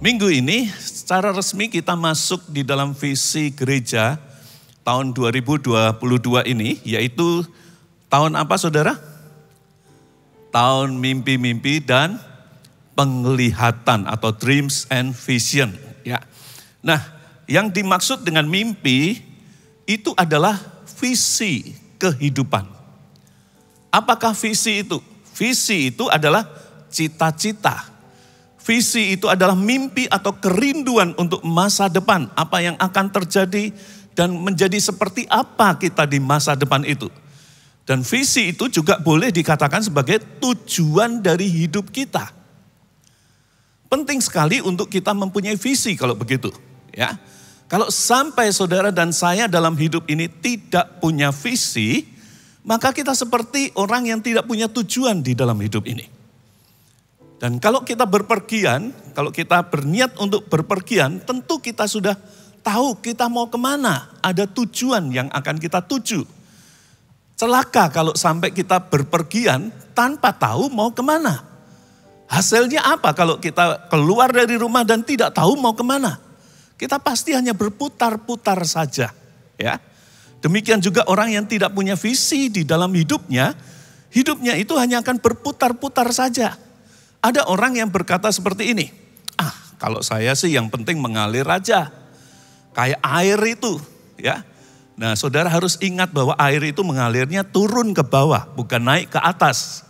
Minggu ini secara resmi kita masuk di dalam visi gereja tahun 2022 ini, yaitu tahun apa saudara? Tahun mimpi-mimpi dan penglihatan atau dreams and vision. Ya. Nah, yang dimaksud dengan mimpi itu adalah visi kehidupan. Apakah visi itu? Visi itu adalah cita-cita. Visi itu adalah mimpi atau kerinduan untuk masa depan. Apa yang akan terjadi dan menjadi seperti apa kita di masa depan itu. Dan visi itu juga boleh dikatakan sebagai tujuan dari hidup kita. Penting sekali untuk kita mempunyai visi kalau begitu. Ya, kalau sampai saudara dan saya dalam hidup ini tidak punya visi, maka kita seperti orang yang tidak punya tujuan di dalam hidup ini. Dan kalau kita berpergian, kalau kita berniat untuk berpergian, tentu kita sudah tahu kita mau kemana. Ada tujuan yang akan kita tuju. Celaka kalau sampai kita berpergian tanpa tahu mau kemana. Hasilnya apa kalau kita keluar dari rumah dan tidak tahu mau kemana? Kita pasti hanya berputar-putar saja. Ya. Demikian juga orang yang tidak punya visi di dalam hidupnya itu hanya akan berputar-putar saja. Ada orang yang berkata seperti ini, kalau saya sih yang penting mengalir aja. Kayak air itu, ya. Nah, saudara harus ingat bahwa air itu mengalirnya turun ke bawah, bukan naik ke atas.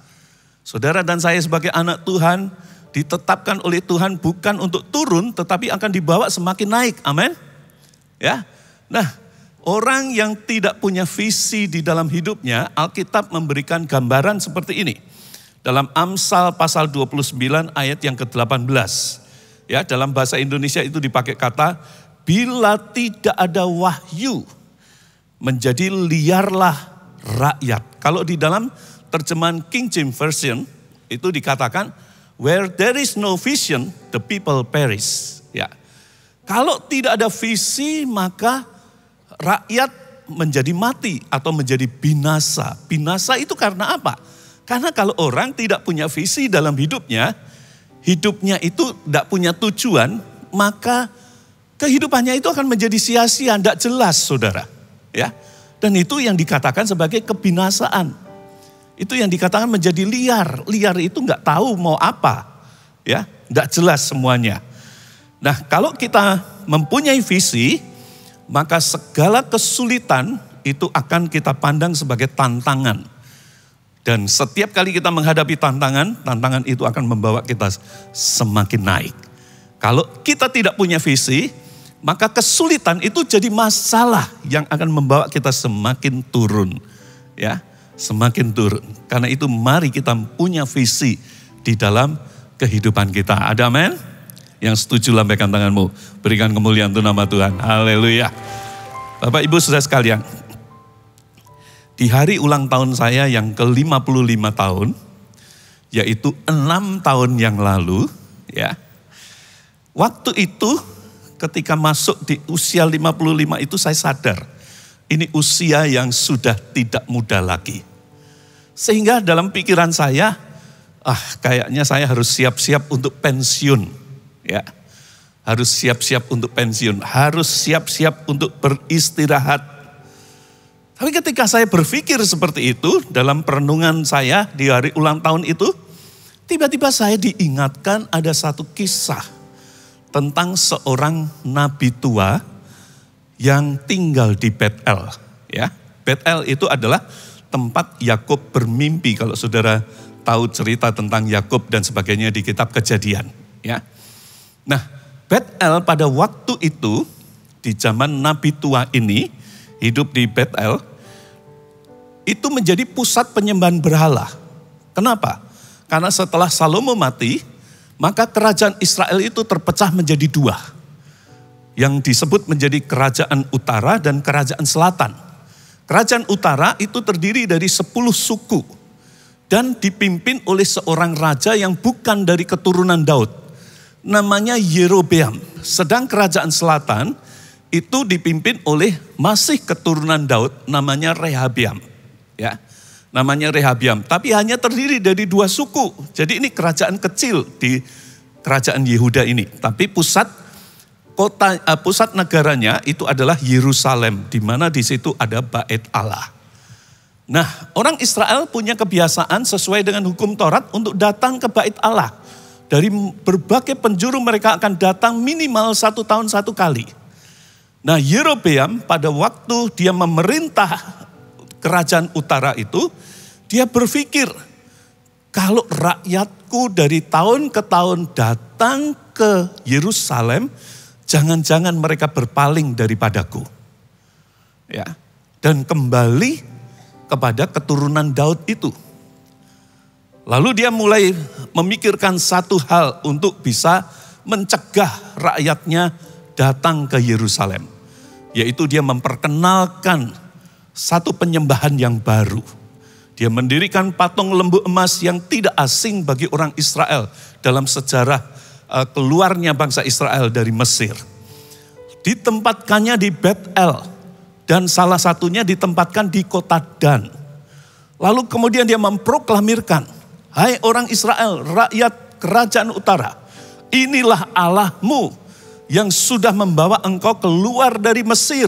Saudara dan saya sebagai anak Tuhan, ditetapkan oleh Tuhan bukan untuk turun, tetapi akan dibawa semakin naik, amin. Ya. Nah, orang yang tidak punya visi di dalam hidupnya, Alkitab memberikan gambaran seperti ini. Dalam Amsal pasal 29 ayat yang ke-18. Ya, dalam bahasa Indonesia itu dipakai kata, bila tidak ada wahyu, menjadi liarlah rakyat. Kalau di dalam terjemahan King James Version, itu dikatakan, where there is no vision, the people perish. Ya. Kalau tidak ada visi, maka rakyat menjadi mati atau menjadi binasa. Binasa itu karena apa? Karena kalau orang tidak punya visi dalam hidupnya itu tidak punya tujuan, maka kehidupannya itu akan menjadi sia-sia, tidak jelas saudara. Ya, dan itu yang dikatakan sebagai kebinasaan. Itu yang dikatakan menjadi liar. Liar itu nggak tahu mau apa, ya, tidak jelas semuanya. Nah, kalau kita mempunyai visi, maka segala kesulitan itu akan kita pandang sebagai tantangan. Dan setiap kali kita menghadapi tantangan itu akan membawa kita semakin naik. Kalau kita tidak punya visi, maka kesulitan itu jadi masalah yang akan membawa kita semakin turun. Ya, semakin turun. Karena itu mari kita punya visi di dalam kehidupan kita. Ada amin? Yang setuju lambaikan tanganmu. Berikan kemuliaan untuk nama Tuhan. Haleluya. Bapak Ibu saudara sekalian. Di hari ulang tahun saya yang ke-55 tahun, yaitu 6 tahun yang lalu, ya. Waktu itu ketika masuk di usia 55 itu saya sadar, ini usia yang sudah tidak muda lagi. Sehingga dalam pikiran saya, kayaknya saya harus siap-siap untuk pensiun, ya. Harus siap-siap untuk pensiun, harus siap-siap untuk beristirahat. Tapi ketika saya berpikir seperti itu dalam perenungan saya di hari ulang tahun itu, tiba-tiba saya diingatkan ada satu kisah tentang seorang nabi tua yang tinggal di Betel. Ya, Betel itu adalah tempat Yakub bermimpi. Kalau saudara tahu cerita tentang Yakub dan sebagainya di kitab Kejadian. Ya, nah Betel pada waktu itu di zaman nabi tua ini hidup di Betel, itu menjadi pusat penyembahan berhala. Kenapa? Karena setelah Salomo mati, maka kerajaan Israel itu terpecah menjadi dua. Yang disebut menjadi kerajaan utara dan kerajaan selatan. Kerajaan utara itu terdiri dari 10 suku. Dan dipimpin oleh seorang raja yang bukan dari keturunan Daud. Namanya Yerobeam. Sedang kerajaan selatan itu dipimpin oleh masih keturunan Daud, namanya Rehabiam. Ya, namanya Rehabiam. Tapi hanya terdiri dari 2 suku. Jadi ini kerajaan kecil di kerajaan Yehuda ini. Tapi pusat negaranya itu adalah Yerusalem, di mana di situ ada Bait Allah. Nah, orang Israel punya kebiasaan sesuai dengan hukum Taurat untuk datang ke Bait Allah. Dari berbagai penjuru mereka akan datang minimal 1 tahun 1 kali. Nah, Yerobeam pada waktu dia memerintah kerajaan utara itu, dia berpikir, kalau rakyatku dari tahun ke tahun datang ke Yerusalem, jangan-jangan mereka berpaling daripadaku. Ya, dan kembali kepada keturunan Daud itu. Lalu dia mulai memikirkan satu hal untuk bisa mencegah rakyatnya datang ke Yerusalem. Yaitu dia memperkenalkan satu penyembahan yang baru. Dia mendirikan patung lembu emas yang tidak asing bagi orang Israel dalam sejarah keluarnya bangsa Israel dari Mesir. Ditempatkannya di Bet-El dan salah satunya ditempatkan di kota Dan. Lalu kemudian dia memproklamirkan, hai orang Israel, rakyat kerajaan utara, inilah Allahmu yang sudah membawa engkau keluar dari Mesir.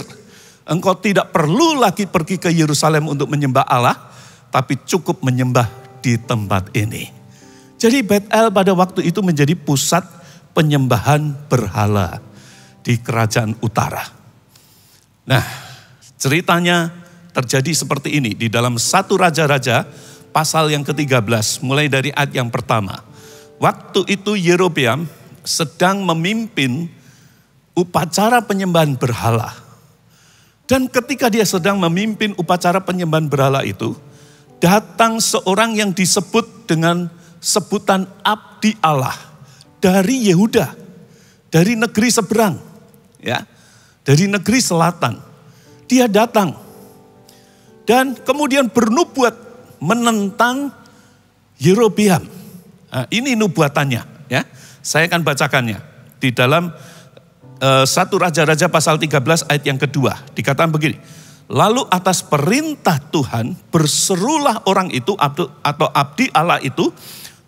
Engkau tidak perlu lagi pergi ke Yerusalem untuk menyembah Allah, tapi cukup menyembah di tempat ini. Jadi Bet-El pada waktu itu menjadi pusat penyembahan berhala di kerajaan utara. Nah, ceritanya terjadi seperti ini di dalam 1 Raja-Raja pasal yang ke-13, mulai dari ayat yang pertama. Waktu itu Yerobeam sedang memimpin upacara penyembahan berhala. Dan ketika dia sedang memimpin upacara penyembahan berhala itu, datang seorang yang disebut dengan sebutan abdi Allah dari Yehuda, dari negeri seberang, ya, dari negeri selatan. Dia datang dan kemudian bernubuat menentang Yerobeam. Nah, ini nubuatannya, ya. Saya akan bacakannya di dalam 1 Raja-Raja pasal 13 ayat yang kedua. Dikatakan begini, lalu atas perintah Tuhan berserulah orang itu atau abdi Allah itu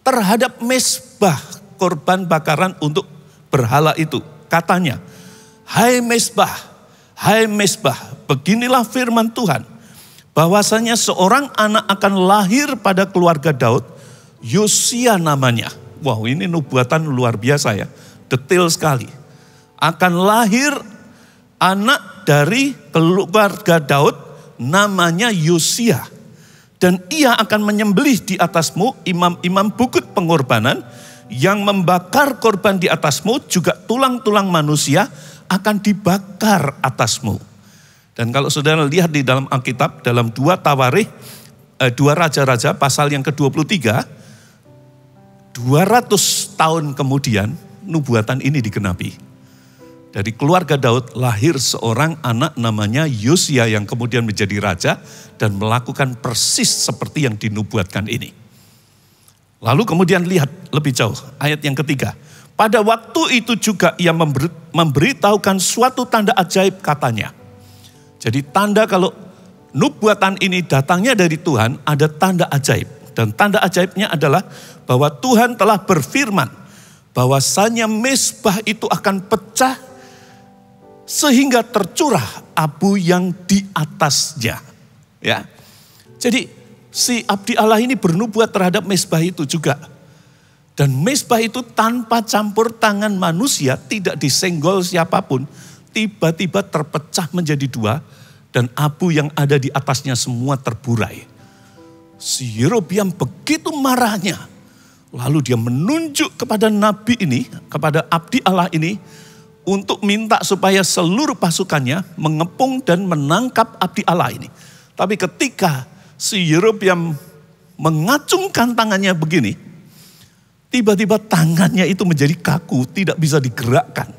terhadap mezbah korban bakaran untuk berhala itu. Katanya, hai mezbah, beginilah firman Tuhan, bahwasanya seorang anak akan lahir pada keluarga Daud, Yosia namanya. Wow, ini nubuatan luar biasa ya, detail sekali. Akan lahir anak dari keluarga Daud namanya Yosia. Dan ia akan menyembelih di atasmu imam-imam bukit pengorbanan yang membakar korban di atasmu, juga tulang-tulang manusia akan dibakar atasmu. Dan kalau saudara lihat di dalam Alkitab, dalam 2 Raja-Raja pasal yang ke-23, 200 tahun kemudian nubuatan ini digenapi. Dari keluarga Daud lahir seorang anak namanya Yosia yang kemudian menjadi raja dan melakukan persis seperti yang dinubuatkan ini. Lalu kemudian lihat lebih jauh ayat yang ketiga. Pada waktu itu juga ia memberitahukan suatu tanda ajaib katanya. Jadi tanda kalau nubuatan ini datangnya dari Tuhan, ada tanda ajaib. Dan tanda ajaibnya adalah bahwa Tuhan telah berfirman bahwasanya mezbah itu akan pecah sehingga tercurah abu yang di atasnya. Ya. Jadi si abdi Allah ini bernubuat terhadap mezbah itu juga. Dan mezbah itu tanpa campur tangan manusia, tidak disenggol siapapun, tiba-tiba terpecah menjadi 2 dan abu yang ada di atasnya semua terburai. Si Yerobeam begitu marahnya. Lalu dia menunjuk kepada nabi ini, kepada abdi Allah ini, untuk minta supaya seluruh pasukannya mengepung dan menangkap abdi Allah ini. Tapi ketika si Yerobeam mengacungkan tangannya begini, tiba-tiba tangannya itu menjadi kaku, tidak bisa digerakkan.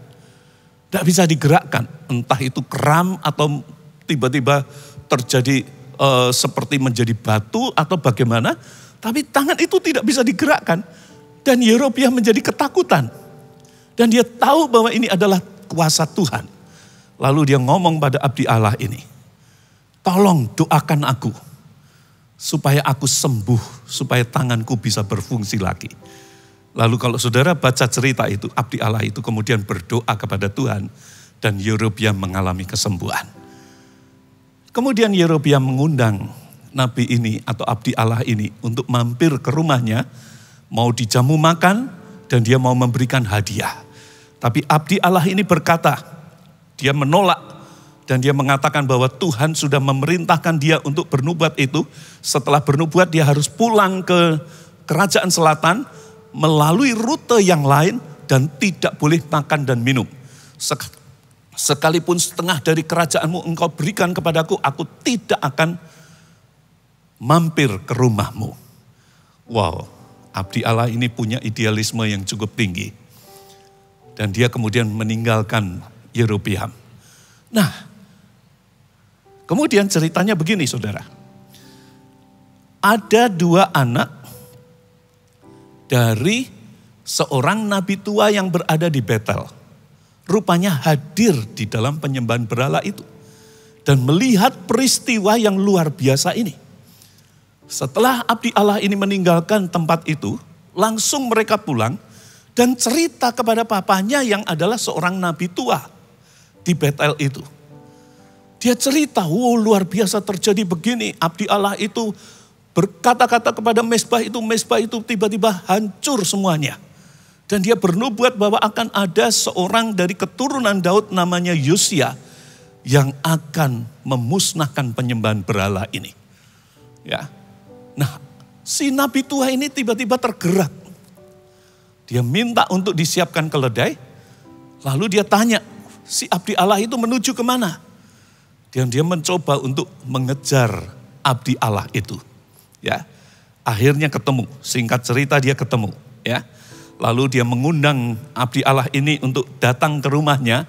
Tidak bisa digerakkan, entah itu kram atau tiba-tiba terjadi seperti menjadi batu atau bagaimana. Tapi tangan itu tidak bisa digerakkan. Dan Yerobeam menjadi ketakutan. Dan dia tahu bahwa ini adalah kuasa Tuhan. Lalu dia ngomong pada abdi Allah ini, tolong doakan aku supaya aku sembuh, supaya tanganku bisa berfungsi lagi. Lalu kalau saudara baca cerita itu, abdi Allah itu kemudian berdoa kepada Tuhan dan Yerobeam mengalami kesembuhan. Kemudian Yerobeam mengundang nabi ini atau abdi Allah ini untuk mampir ke rumahnya, mau dijamu makan dan dia mau memberikan hadiah. Tapi abdi Allah ini berkata, dia menolak dan dia mengatakan bahwa Tuhan sudah memerintahkan dia untuk bernubuat itu. Setelah bernubuat dia harus pulang ke kerajaan selatan melalui rute yang lain dan tidak boleh makan dan minum. Sekalipun setengah dari kerajaanmu engkau berikan kepadaku, aku tidak akan mampir ke rumahmu. Wow, abdi Allah ini punya idealisme yang cukup tinggi. Dan dia kemudian meninggalkan Yerobeam. Nah, kemudian ceritanya begini saudara. Ada 2 anak dari seorang nabi tua yang berada di Betel. Rupanya hadir di dalam penyembahan berhala itu. Dan melihat peristiwa yang luar biasa ini. Setelah abdi Allah ini meninggalkan tempat itu, langsung mereka pulang dan cerita kepada papanya yang adalah seorang nabi tua di Betel itu. Dia cerita, wow luar biasa terjadi begini, abdi Allah itu berkata-kata kepada mezbah itu tiba-tiba hancur semuanya. Dan dia bernubuat bahwa akan ada seorang dari keturunan Daud namanya Yosia yang akan memusnahkan penyembahan berhala ini. Ya. Nah, si nabi tua ini tiba-tiba tergerak. Dia minta untuk disiapkan keledai, lalu dia tanya, si abdi Allah itu menuju kemana? Dan dia mencoba untuk mengejar abdi Allah itu. Ya, akhirnya ketemu. Singkat cerita dia ketemu. Ya, lalu dia mengundang abdi Allah ini untuk datang ke rumahnya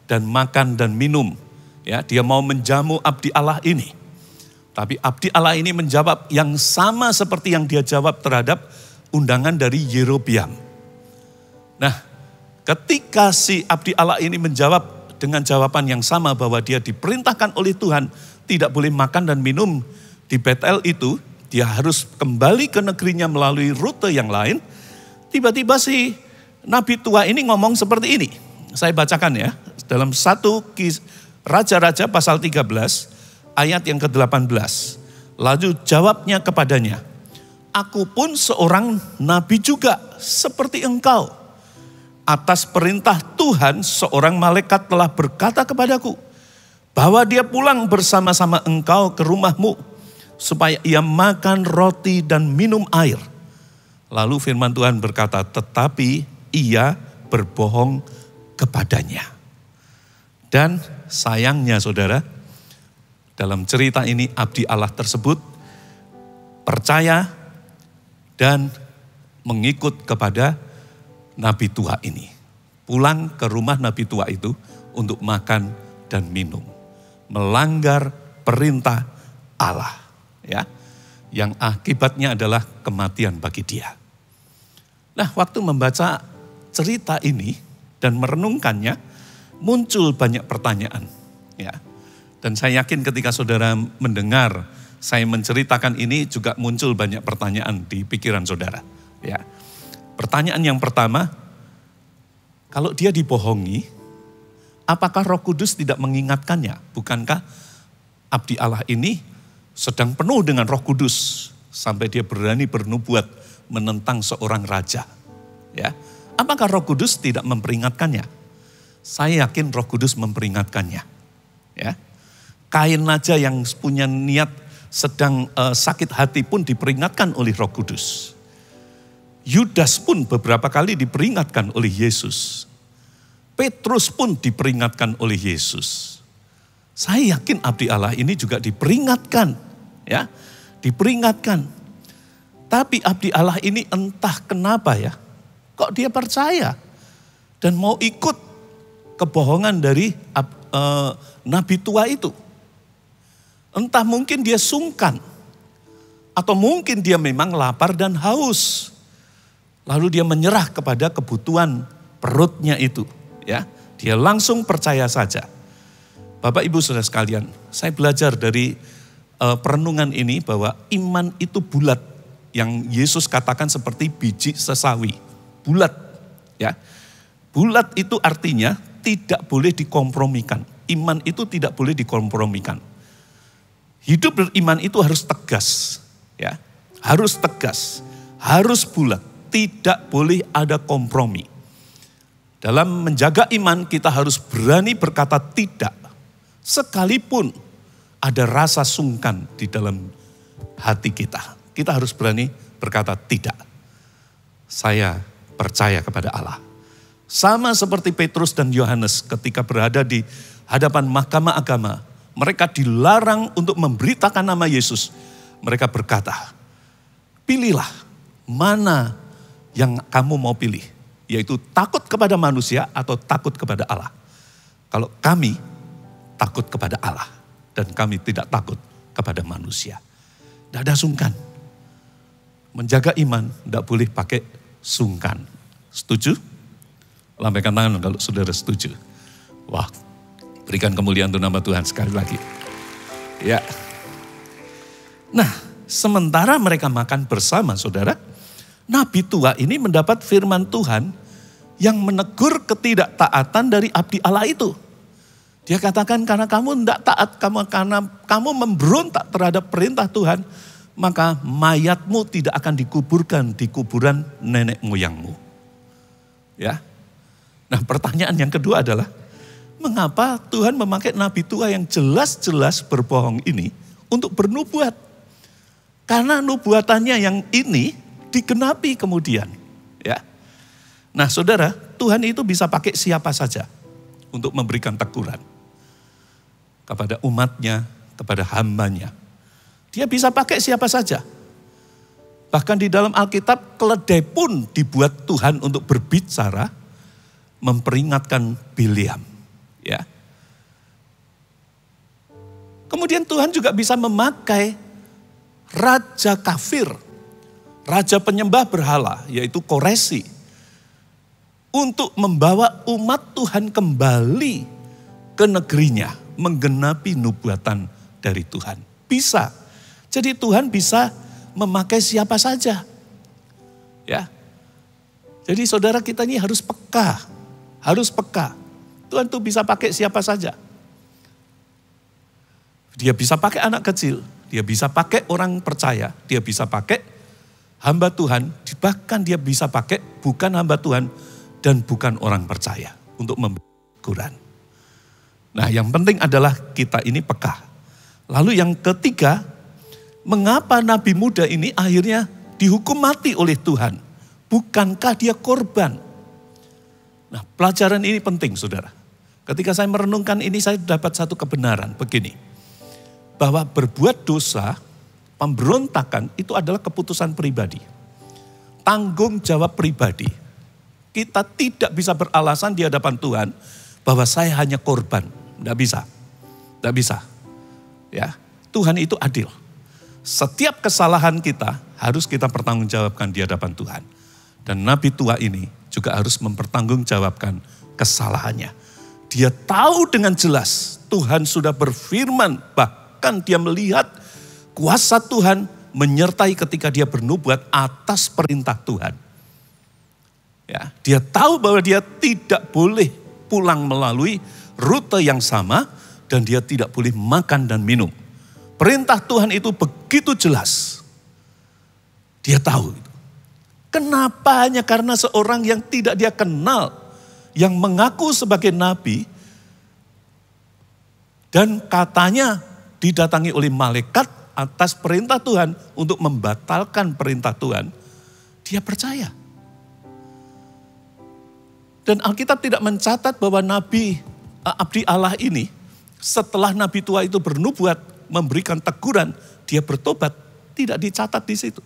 dan makan dan minum. Ya, dia mau menjamu abdi Allah ini. Tapi abdi Allah ini menjawab yang sama seperti yang dia jawab terhadap undangan dari Yerobeam. Nah, ketika si abdi Allah ini menjawab dengan jawaban yang sama bahwa dia diperintahkan oleh Tuhan tidak boleh makan dan minum di Betel itu, dia harus kembali ke negerinya melalui rute yang lain. Tiba-tiba si nabi tua ini ngomong seperti ini. Saya bacakan ya, dalam 1 Raja-Raja pasal 13 ayat yang ke-18. Lalu jawabnya kepadanya, aku pun seorang nabi juga seperti engkau. Atas perintah Tuhan seorang malaikat telah berkata kepadaku bahwa dia pulang bersama-sama engkau ke rumahmu supaya ia makan roti dan minum air. Lalu firman Tuhan berkata, tetapi ia berbohong kepadanya. Dan sayangnya saudara, dalam cerita ini abdi Allah tersebut percaya dan mengikut kepada nabi tua ini. Pulang ke rumah nabi tua itu untuk makan dan minum. Melanggar perintah Allah. Ya, yang akibatnya adalah kematian bagi dia. Nah, waktu membaca cerita ini dan merenungkannya, muncul banyak pertanyaan. Ya, dan saya yakin ketika saudara mendengar saya menceritakan ini juga muncul banyak pertanyaan di pikiran saudara. Ya, pertanyaan yang pertama, kalau dia dibohongi, apakah Roh Kudus tidak mengingatkannya? Bukankah abdi Allah ini sedang penuh dengan Roh Kudus sampai dia berani bernubuat menentang seorang raja? Ya, apakah Roh Kudus tidak memperingatkannya? Saya yakin Roh Kudus memperingatkannya. Ya, Kain aja yang punya niat sedang sakit hati pun diperingatkan oleh Roh Kudus. Yudas pun beberapa kali diperingatkan oleh Yesus. Petrus pun diperingatkan oleh Yesus. Saya yakin abdi Allah ini juga diperingatkan, ya, diperingatkan. Tapi abdi Allah ini entah kenapa ya, kok dia percaya dan mau ikut kebohongan dari nabi tua itu. Entah mungkin dia sungkan, atau mungkin dia memang lapar dan haus. Lalu dia menyerah kepada kebutuhan perutnya itu, ya. Dia langsung percaya saja. Bapak Ibu Saudara sekalian, saya belajar dari perenungan ini bahwa iman itu bulat, yang Yesus katakan seperti biji sesawi, bulat. Ya, bulat itu artinya tidak boleh dikompromikan. Iman itu tidak boleh dikompromikan. Hidup beriman itu harus tegas, ya, harus tegas, harus bulat, tidak boleh ada kompromi. Dalam menjaga iman kita harus berani berkata tidak, sekalipun ada rasa sungkan di dalam hati kita. Kita harus berani berkata tidak. Saya percaya kepada Allah. Sama seperti Petrus dan Yohanes ketika berada di hadapan mahkamah agama. Mereka dilarang untuk memberitakan nama Yesus. Mereka berkata, pilihlah mana yang kamu mau pilih. Yaitu takut kepada manusia atau takut kepada Allah. Kalau kami takut kepada Allah. Dan kami tidak takut kepada manusia. Tidak ada sungkan. Menjaga iman tidak boleh pakai sungkan. Setuju? Lambaikan tangan kalau saudara setuju. Wah, berikan kemuliaan untuk nama Tuhan sekali lagi. Ya. Nah, sementara mereka makan bersama saudara, Nabi tua ini mendapat firman Tuhan yang menegur ketidaktaatan dari abdi Allah itu. Dia katakan karena kamu tidak taat, karena kamu memberontak terhadap perintah Tuhan, maka mayatmu tidak akan dikuburkan di kuburan nenek moyangmu. Ya. Nah, pertanyaan yang kedua adalah, mengapa Tuhan memakai nabi tua yang jelas-jelas berbohong ini untuk bernubuat? Karena nubuatannya yang ini digenapi kemudian. Ya. Nah saudara, Tuhan itu bisa pakai siapa saja untuk memberikan teguran. Kepada umatnya, kepada hambanya. Dia bisa pakai siapa saja. Bahkan di dalam Alkitab, keledai pun dibuat Tuhan untuk berbicara, memperingatkan Bileam. Ya. Kemudian Tuhan juga bisa memakai raja kafir, raja penyembah berhala, yaitu Koresi, untuk membawa umat Tuhan kembali ke negerinya, menggenapi nubuatan dari Tuhan. Bisa. Jadi Tuhan bisa memakai siapa saja. Ya. Jadi saudara kita ini harus peka. Harus peka. Tuhan tuh bisa pakai siapa saja. Dia bisa pakai anak kecil. Dia bisa pakai orang percaya. Dia bisa pakai hamba Tuhan. Bahkan dia bisa pakai bukan hamba Tuhan dan bukan orang percaya. Untuk memberi teguran. Nah yang penting adalah kita ini peka. Lalu yang ketiga, mengapa nabi muda ini akhirnya dihukum mati oleh Tuhan? Bukankah dia korban? Nah pelajaran ini penting saudara. Ketika saya merenungkan ini saya dapat satu kebenaran begini. Bahwa berbuat dosa, pemberontakan itu adalah keputusan pribadi. Tanggung jawab pribadi. Kita tidak bisa beralasan di hadapan Tuhan bahwa saya hanya korban. Tidak bisa. Tidak bisa. Ya, Tuhan itu adil. Setiap kesalahan kita harus kita pertanggungjawabkan di hadapan Tuhan. Dan nabi tua ini juga harus mempertanggungjawabkan kesalahannya. Dia tahu dengan jelas Tuhan sudah berfirman, bahkan dia melihat kuasa Tuhan menyertai ketika dia bernubuat atas perintah Tuhan. Ya, dia tahu bahwa dia tidak boleh pulang melalui rute yang sama dan dia tidak boleh makan dan minum. Perintah Tuhan itu begitu jelas. Dia tahu itu. Kenapa hanya karena seorang yang tidak dia kenal, yang mengaku sebagai nabi, dan katanya didatangi oleh malaikat atas perintah Tuhan untuk membatalkan perintah Tuhan, dia percaya. Dan Alkitab tidak mencatat bahwa nabi abdi Allah ini setelah nabi tua itu bernubuat memberikan teguran, dia bertobat, tidak dicatat di situ.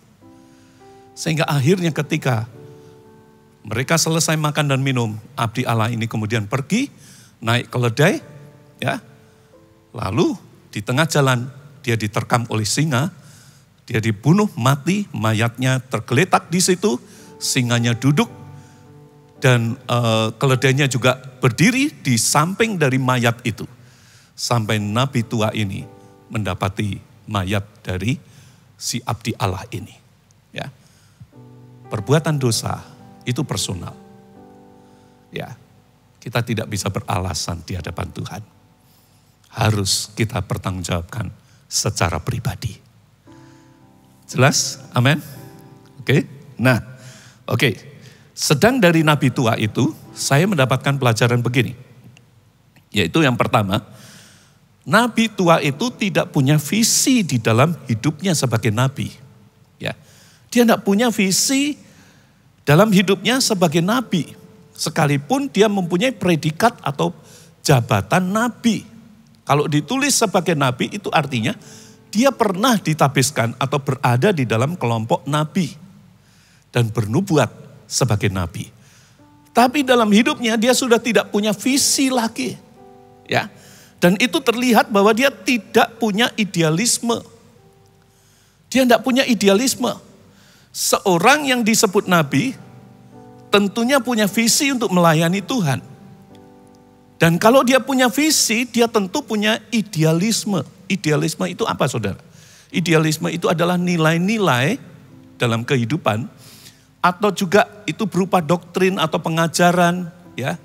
Sehingga akhirnya ketika mereka selesai makan dan minum, abdi Allah ini kemudian pergi, naik keledai, ya. Lalu di tengah jalan dia diterkam oleh singa, dia dibunuh mati, mayatnya tergeletak di situ, singanya duduk, dan keledainya juga berdiri di samping dari mayat itu. Sampai nabi tua ini mendapati mayat dari si abdi Allah ini. Ya. Perbuatan dosa itu personal. Ya, kita tidak bisa beralasan di hadapan Tuhan. Harus kita pertanggungjawabkan secara pribadi. Jelas? Amin? Oke. Nah, oke. Sedang dari nabi tua itu, saya mendapatkan pelajaran begini. Yaitu yang pertama, nabi tua itu tidak punya visi di dalam hidupnya sebagai nabi. Ya, dia tidak punya visi dalam hidupnya sebagai nabi. Sekalipun dia mempunyai predikat atau jabatan nabi. Kalau ditulis sebagai nabi itu artinya dia pernah ditabiskan atau berada di dalam kelompok nabi. Dan bernubuat sebagai nabi. Tapi dalam hidupnya dia sudah tidak punya visi lagi. Ya. Dan itu terlihat bahwa dia tidak punya idealisme. Dia tidak punya idealisme. Seorang yang disebut nabi tentunya punya visi untuk melayani Tuhan. Dan kalau dia punya visi, dia tentu punya idealisme. Idealisme itu apa, saudara? Idealisme itu adalah nilai-nilai dalam kehidupan, atau juga itu berupa doktrin atau pengajaran, ya,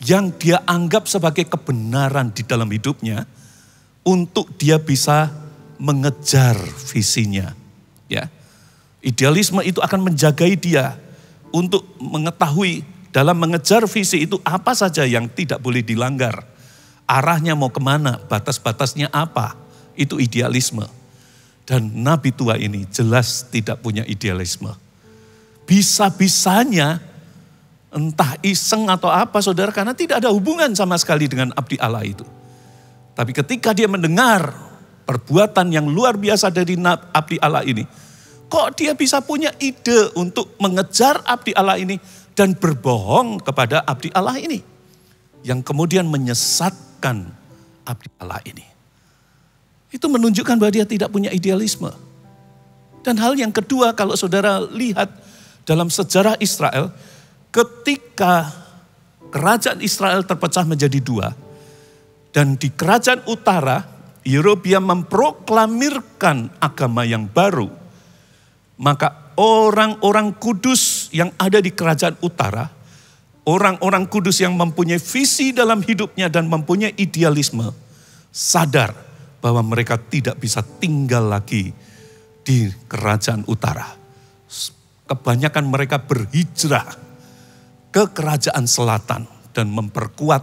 yang dia anggap sebagai kebenaran di dalam hidupnya untuk dia bisa mengejar visinya. Ya, idealisme itu akan menjagai dia untuk mengetahui dalam mengejar visi itu apa saja yang tidak boleh dilanggar. Arahnya mau kemana, batas-batasnya apa, itu idealisme. Dan nabi tua ini jelas tidak punya idealisme. Bisa-bisanya entah iseng atau apa, saudara, karena tidak ada hubungan sama sekali dengan abdi Allah itu. Tapi ketika dia mendengar perbuatan yang luar biasa dari abdi Allah ini, kok dia bisa punya ide untuk mengejar abdi Allah ini dan berbohong kepada abdi Allah ini, yang kemudian menyesatkan abdi Allah ini. Itu menunjukkan bahwa dia tidak punya idealisme. Dan hal yang kedua, kalau saudara lihat dalam sejarah Israel, ketika kerajaan Israel terpecah menjadi dua, dan di kerajaan utara, Yerobeam memproklamirkan agama yang baru, maka orang-orang kudus yang ada di kerajaan utara, orang-orang kudus yang mempunyai visi dalam hidupnya dan mempunyai idealisme, sadar bahwa mereka tidak bisa tinggal lagi di kerajaan utara. Kebanyakan mereka berhijrah ke kerajaan selatan dan memperkuat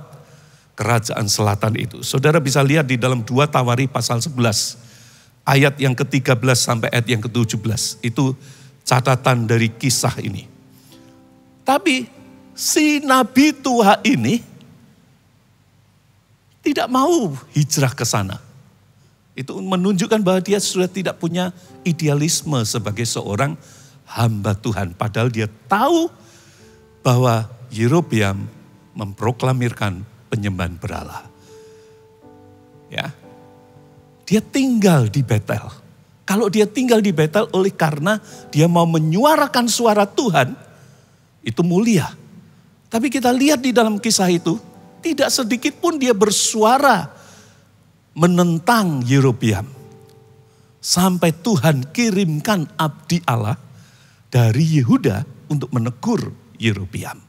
kerajaan selatan itu. Saudara bisa lihat di dalam 2 Tawari pasal 11, ayat yang ke-13 sampai ayat yang ke-17. Itu catatan dari kisah ini. Tapi si nabi tua ini tidak mau hijrah ke sana. Itu menunjukkan bahwa dia sudah tidak punya idealisme sebagai seorang hamba Tuhan. Padahal dia tahu bahwa Yerobeam memproklamirkan penyembahan berhala. Ya, dia tinggal di Betel. Kalau dia tinggal di Betel oleh karena dia mau menyuarakan suara Tuhan, itu mulia. Tapi kita lihat di dalam kisah itu, tidak sedikit pun dia bersuara menentang Yerobeam. Sampai Tuhan kirimkan abdi Allah dari Yehuda untuk menegur Yerobeam.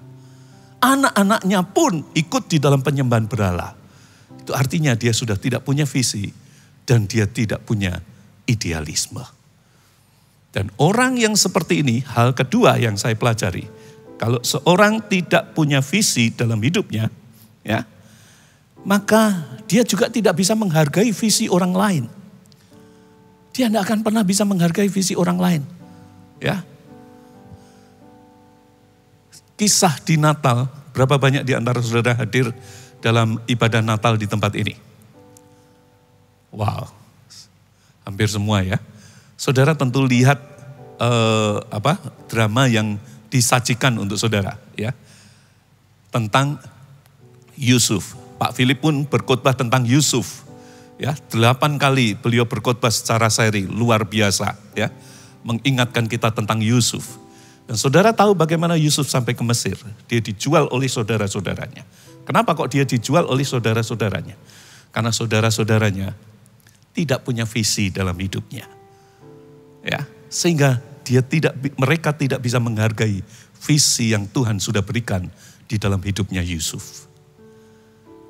Anak-anaknya pun ikut di dalam penyembahan berhala. Itu artinya dia sudah tidak punya visi dan dia tidak punya idealisme. Dan orang yang seperti ini, hal kedua yang saya pelajari, kalau seorang tidak punya visi dalam hidupnya, ya, maka dia juga tidak bisa menghargai visi orang lain. Dia tidak akan pernah bisa menghargai visi orang lain. Ya. Kisah di Natal, berapa banyak di antara saudara hadir dalam ibadah Natal di tempat ini? Wow, hampir semua ya. Saudara tentu lihat drama yang disajikan untuk saudara, ya, tentang Yusuf. Pak Philip pun berkhotbah tentang Yusuf, ya, 8 kali beliau berkhotbah secara seri, luar biasa, ya, mengingatkan kita tentang Yusuf. Dan saudara tahu bagaimana Yusuf sampai ke Mesir. Dia dijual oleh saudara-saudaranya. Kenapa kok dia dijual oleh saudara-saudaranya? Karena saudara-saudaranya tidak punya visi dalam hidupnya. Ya, sehingga mereka tidak bisa menghargai visi yang Tuhan sudah berikan di dalam hidupnya Yusuf.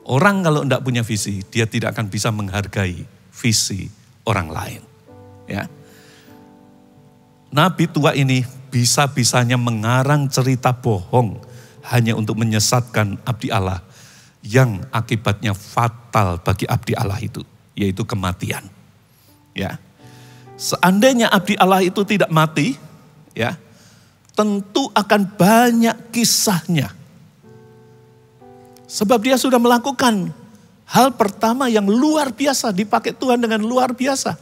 Orang kalau tidak punya visi, dia tidak akan bisa menghargai visi orang lain. Ya. Nabi tua ini bisa-bisanya mengarang cerita bohong hanya untuk menyesatkan abdi Allah yang akibatnya fatal bagi abdi Allah itu, yaitu kematian. Ya. Seandainya abdi Allah itu tidak mati, ya, tentu akan banyak kisahnya. Sebab dia sudah melakukan hal pertama yang luar biasa, dipakai Tuhan dengan luar biasa.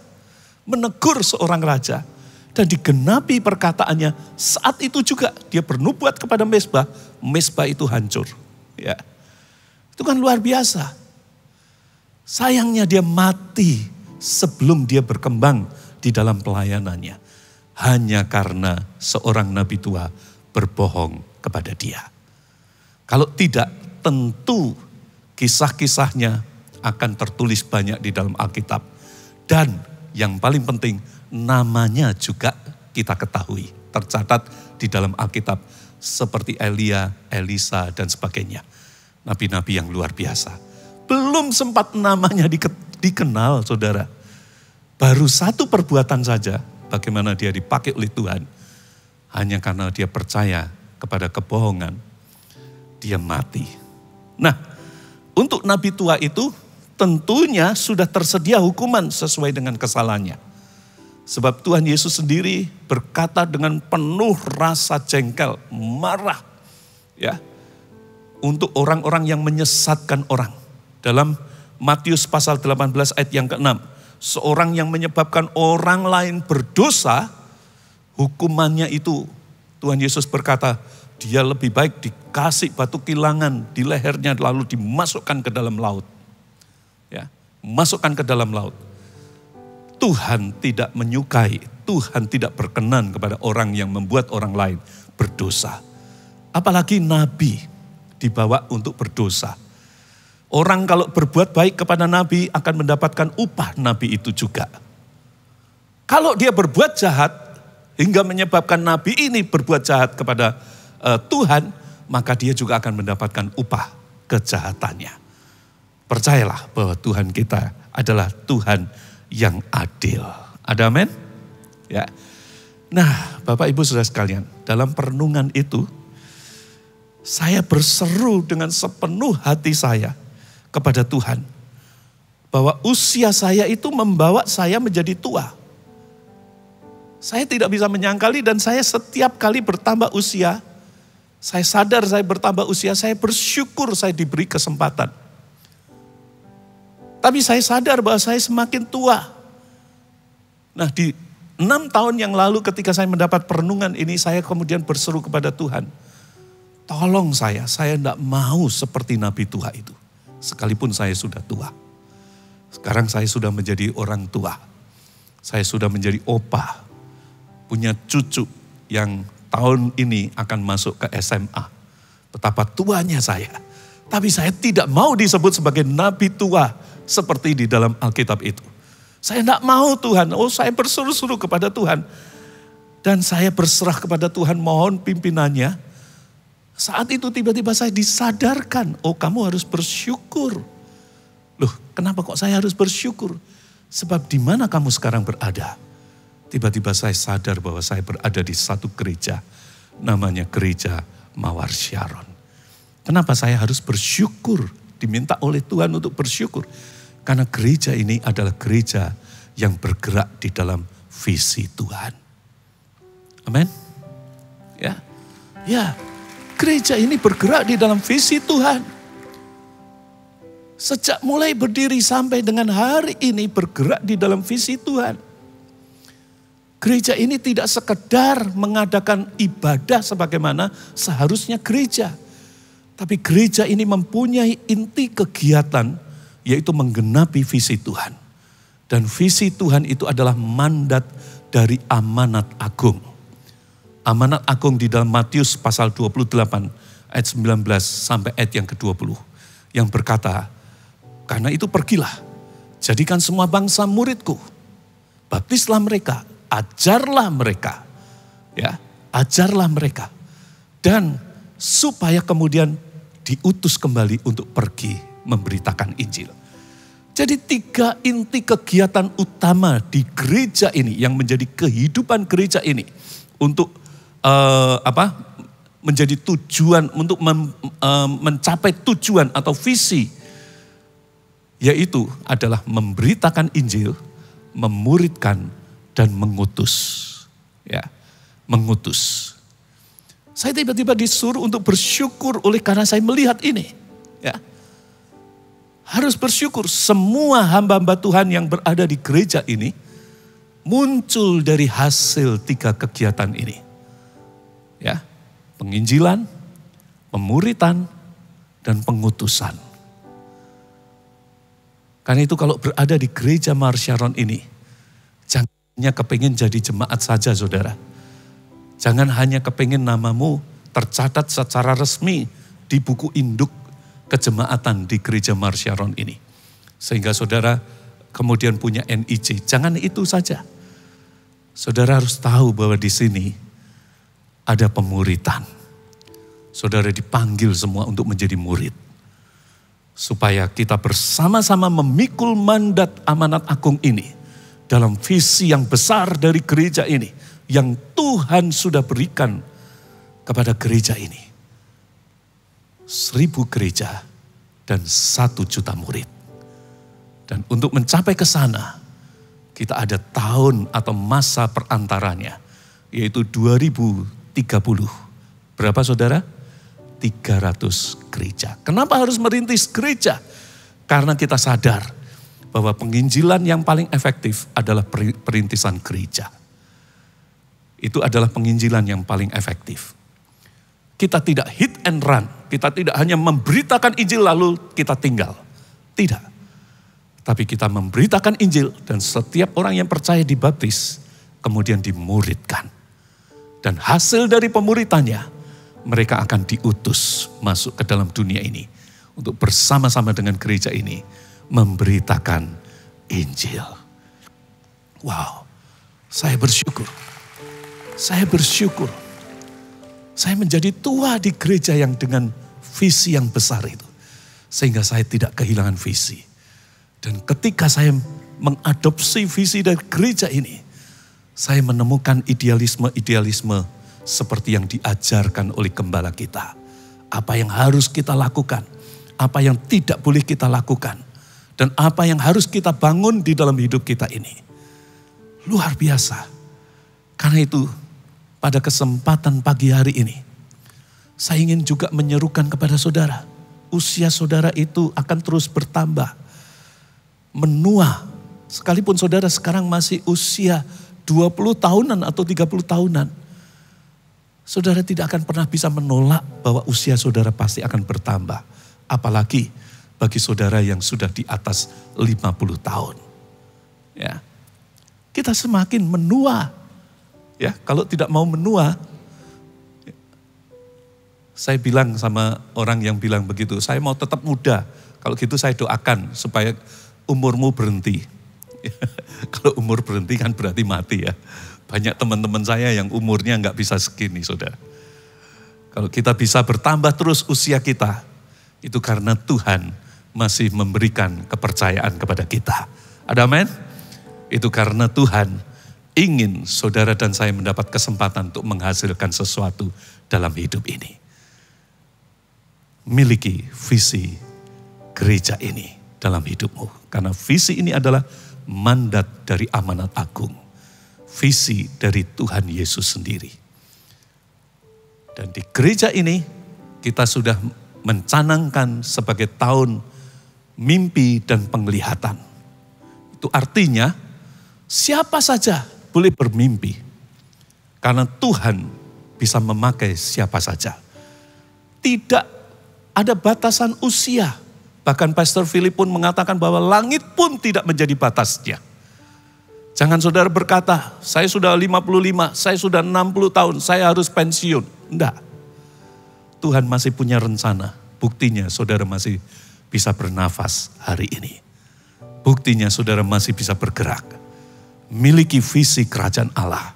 Menegur seorang raja. Dan digenapi perkataannya, saat itu juga dia bernubuat kepada mezbah, mezbah itu hancur. Ya. Itu kan luar biasa. Sayangnya dia mati sebelum dia berkembang di dalam pelayanannya. Hanya karena seorang nabi tua berbohong kepada dia. Kalau tidak, tentu kisah-kisahnya akan tertulis banyak di dalam Alkitab. Dan yang paling penting, namanya juga kita ketahui. Tercatat di dalam Alkitab seperti Elia, Elisa, dan sebagainya. Nabi-nabi yang luar biasa. Belum sempat namanya dikenal, saudara. Baru satu perbuatan saja, bagaimana dia dipakai oleh Tuhan. Hanya karena dia percaya kepada kebohongan, dia mati. Nah, untuk nabi tua itu tentunya sudah tersedia hukuman sesuai dengan kesalahannya. Sebab Tuhan Yesus sendiri berkata dengan penuh rasa jengkel, marah. Ya, untuk orang-orang yang menyesatkan orang. Dalam Matius pasal 18 ayat yang ke-6. Seorang yang menyebabkan orang lain berdosa, hukumannya itu Tuhan Yesus berkata, dia lebih baik dikasih batu kilangan di lehernya lalu dimasukkan ke dalam laut. Ya, masukkan ke dalam laut. Tuhan tidak menyukai, Tuhan tidak berkenan kepada orang yang membuat orang lain berdosa. Apalagi nabi dibawa untuk berdosa. Orang kalau berbuat baik kepada nabi akan mendapatkan upah nabi itu juga. Kalau dia berbuat jahat hingga menyebabkan nabi ini berbuat jahat kepada Tuhan, maka dia juga akan mendapatkan upah kejahatannya. Percayalah bahwa Tuhan kita adalah Tuhan yang adil. Ada amin? Ya. Nah, Bapak Ibu Saudara sekalian, dalam perenungan itu saya berseru dengan sepenuh hati saya kepada Tuhan bahwa usia saya itu membawa saya menjadi tua. Saya tidak bisa menyangkali dan saya setiap kali bertambah usia, saya sadar saya bertambah usia, saya bersyukur saya diberi kesempatan. Tapi saya sadar bahwa saya semakin tua. Nah, di 6 tahun yang lalu ketika saya mendapat perenungan ini, saya kemudian berseru kepada Tuhan. Tolong saya tidak mau seperti nabi tua itu. Sekalipun saya sudah tua. Sekarang saya sudah menjadi orang tua. Saya sudah menjadi opa. Punya cucu yang tahun ini akan masuk ke SMA. Betapa tuanya saya. Tapi saya tidak mau disebut sebagai nabi tua seperti di dalam Alkitab itu. Saya tidak mau Tuhan. Saya berseru-seru kepada Tuhan. Dan saya berserah kepada Tuhan, mohon pimpinannya. Saat itu tiba-tiba saya disadarkan, kamu harus bersyukur. Loh, kenapa kok saya harus bersyukur? Sebab di mana kamu sekarang berada? Tiba-tiba saya sadar bahwa saya berada di satu gereja, namanya Gereja Mawar Syaron. Kenapa saya harus bersyukur? Diminta oleh Tuhan untuk bersyukur. Karena gereja ini adalah gereja yang bergerak di dalam visi Tuhan. Amin. Ya. Ya. Gereja ini bergerak di dalam visi Tuhan. Sejak mulai berdiri sampai dengan hari ini bergerak di dalam visi Tuhan. Gereja ini tidak sekedar mengadakan ibadah sebagaimana seharusnya gereja. Tapi gereja ini mempunyai inti kegiatan yaitu menggenapi visi Tuhan. Dan visi Tuhan itu adalah mandat dari amanat agung. Amanat agung di dalam Matius pasal 28 ayat 19 sampai ayat yang ke-20. Yang berkata, karena itu pergilah, jadikan semua bangsa muridku. Baptislah mereka, ajarlah mereka. Ya, ajarlah mereka. Dan supaya kemudian diutus kembali untuk pergi memberitakan Injil. Jadi 3 inti kegiatan utama di gereja ini yang menjadi kehidupan gereja ini untuk menjadi tujuan untuk mencapai tujuan atau visi, yaitu adalah memberitakan Injil, memuridkan dan mengutus. Ya, mengutus. Saya tiba-tiba disuruh untuk bersyukur oleh karena saya melihat ini. Ya. Harus bersyukur semua hamba-hamba Tuhan yang berada di gereja ini muncul dari hasil 3 kegiatan ini. Ya, penginjilan, pemuritan, dan pengutusan. Karena itu kalau berada di gereja Mar Sharon ini, jangan hanya kepingin jadi jemaat saja saudara. Jangan hanya kepingin namamu tercatat secara resmi di buku induk kejemaatan di gereja Mar Sharon ini. Sehingga saudara kemudian punya NIC. Jangan itu saja. Saudara harus tahu bahwa di sini ada pemuritan. Saudara dipanggil semua untuk menjadi murid. Supaya kita bersama-sama memikul mandat amanat agung ini dalam visi yang besar dari gereja ini yang Tuhan sudah berikan kepada gereja ini. 1000 gereja dan 1 juta murid. Dan untuk mencapai ke sana, kita ada tahun atau masa perantaranya, yaitu 2030. Berapa saudara? 300 gereja. Kenapa harus merintis gereja? Karena kita sadar bahwa penginjilan yang paling efektif adalah perintisan gereja. Itu adalah penginjilan yang paling efektif. Kita tidak hit and run. Kita tidak hanya memberitakan Injil lalu kita tinggal. Tidak. Tapi kita memberitakan Injil dan setiap orang yang percaya dibaptis kemudian dimuridkan. Dan hasil dari pemuritannya mereka akan diutus masuk ke dalam dunia ini untuk bersama-sama dengan gereja ini memberitakan Injil. Wow, saya bersyukur. Saya bersyukur. Saya menjadi tua di gereja yang dengan visi yang besar itu. Sehingga saya tidak kehilangan visi. Dan ketika saya mengadopsi visi dari gereja ini, saya menemukan idealisme-idealisme seperti yang diajarkan oleh gembala kita. Apa yang harus kita lakukan, apa yang tidak boleh kita lakukan, dan apa yang harus kita bangun di dalam hidup kita ini. Luar biasa. Karena itu, pada kesempatan pagi hari ini, saya ingin juga menyerukan kepada saudara, usia saudara itu akan terus bertambah, menua. Sekalipun saudara sekarang masih usia 20 tahunan atau 30 tahunan, saudara tidak akan pernah bisa menolak bahwa usia saudara pasti akan bertambah. Apalagi bagi saudara yang sudah di atas 50 tahun. Ya. Kita semakin menua. Ya, kalau tidak mau menua, saya bilang sama orang yang bilang begitu, saya mau tetap muda. Kalau gitu saya doakan supaya umurmu berhenti. Kalau umur berhenti kan berarti mati ya. Banyak teman-teman saya yang umurnya nggak bisa segini, saudara. Kalau kita bisa bertambah terus usia kita, itu karena Tuhan masih memberikan kepercayaan kepada kita. Ada amin? Itu karena Tuhan ingin saudara dan saya mendapat kesempatan untuk menghasilkan sesuatu dalam hidup ini. Miliki visi gereja ini dalam hidupmu. Karena visi ini adalah mandat dari amanat agung. Visi dari Tuhan Yesus sendiri. Dan di gereja ini kita sudah mencanangkan sebagai tahun mimpi dan penglihatan. Itu artinya siapa saja boleh bermimpi. Karena Tuhan bisa memakai siapa saja. Tidak ada batasan usia. Bahkan Pastor Philip pun mengatakan bahwa langit pun tidak menjadi batasnya. Jangan saudara berkata, saya sudah 55, saya sudah 60 tahun, saya harus pensiun. Enggak. Tuhan masih punya rencana. Buktinya saudara masih bisa bernafas hari ini. Buktinya saudara masih bisa bergerak. Miliki visi kerajaan Allah.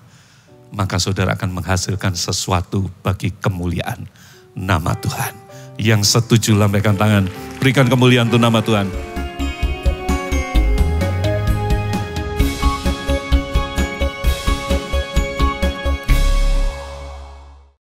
maka saudara akan menghasilkan sesuatu bagi kemuliaan nama Tuhan. Yang setuju lambaikan tangan, berikan kemuliaan untuk nama Tuhan.